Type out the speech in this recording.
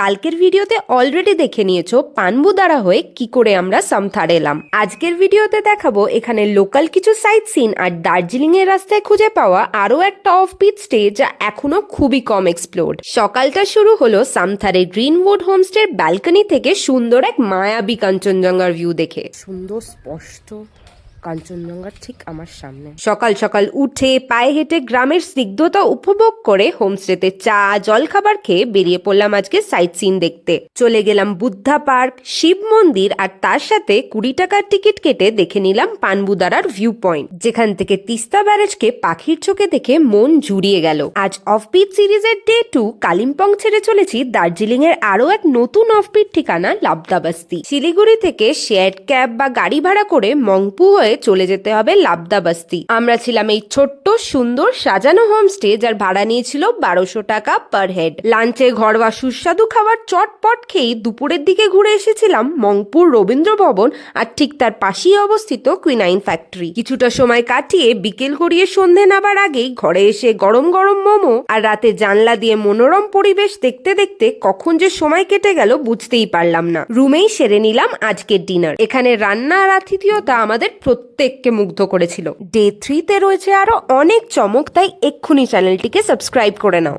কালকের ভিডিওতে অলরেডি দেখে নিয়েছো পানবুদারা হয়ে কি করে আমরা সামথার এলাম। আজকের ভিডিওতে দেখাবো এখানে লোকাল কিছু সাইট সিন আর দার্জিলিং এর রাস্তায় খুঁজে পাওয়া আরো একটা অফবিট স্টে যা এখনো খুবই কম এক্সপ্লোরড। সকালটা শুরু হলো সামথারের গ্রিনউড হোমস্টের ব্যালকনি থেকে সুন্দর এক মায়াবী কাঞ্চনজঙ্ঘার ভিউ দেখে। সুন্দর স্পষ্ট কাঞ্চনজঙ্ঘার ঠিক আমার সামনে। সকাল সকাল উঠে পায়ে হেঁটে গ্রামের স্নিগ্ধতা উপভোগ করে হোমস্টেতে চা জলখাবার খেয়ে বেরিয়ে পড়লাম আজকে সাইট সিন দেখতে। চলে গেলাম বুদ্ধা পার্ক, শিব মন্দির আর তার সাথে 20 টাকার টিকিট কেটে দেখে নিলাম পানবুদারার ভিউ পয়েন্ট, যেখান থেকে তিস্তা ব্যারেজকে পাখির চোখে দেখে মন জুড়িয়ে গেল। আজ অফবিট সিরিজের ডে 2 কালিম্পং ছেড়ে চলেছি দার্জিলিং এর আরো এক নতুন অফবিট ঠিকানা লাবদাবাস্তি। শিলিগুড়ি থেকে শেয়ার্ড ক্যাব বা গাড়ি ভাড়া করে মংপু হয়ে চলে যেতে হবে লাবদাবাস্তি। আমরা ছিলাম এই ছোট্ট সুন্দর সাজানো হোমস্টে যার ভাড়া নিয়েছিল 1200 টাকা পার হেড। লাঞ্চে ঘরোয়া সুস্বাদু খাবার চটপট খেয়ে দুপুরের দিকে ঘুরে এসেছিলাম মংপুর রবীন্দ্র ভবন আর ঠিক তার পাশেই অবস্থিত কুইনাইন ফ্যাক্টরি। কিছুটা সময় কাটিয়ে বিকেল গড়িয়ে সন্ধে নামার আগেই ঘরে এসে গরম গরম মোমো আর রাতে জানলা দিয়ে মনোরম পরিবেশ দেখতে দেখতে কখন যে সময় কেটে গেল বুঝতেই পারলাম না। রুমেই সেরে নিলাম আজকের ডিনার। এখানে রান্না আর আতিথেয়তা আমাদের প্রত্যেককে মুগ্ধ করেছিল। ডে 3 তে রয়েছে আরো অনেক চমক, তাই এক্ষুনি চ্যানেলটিকে সাবস্ক্রাইব করে নাও।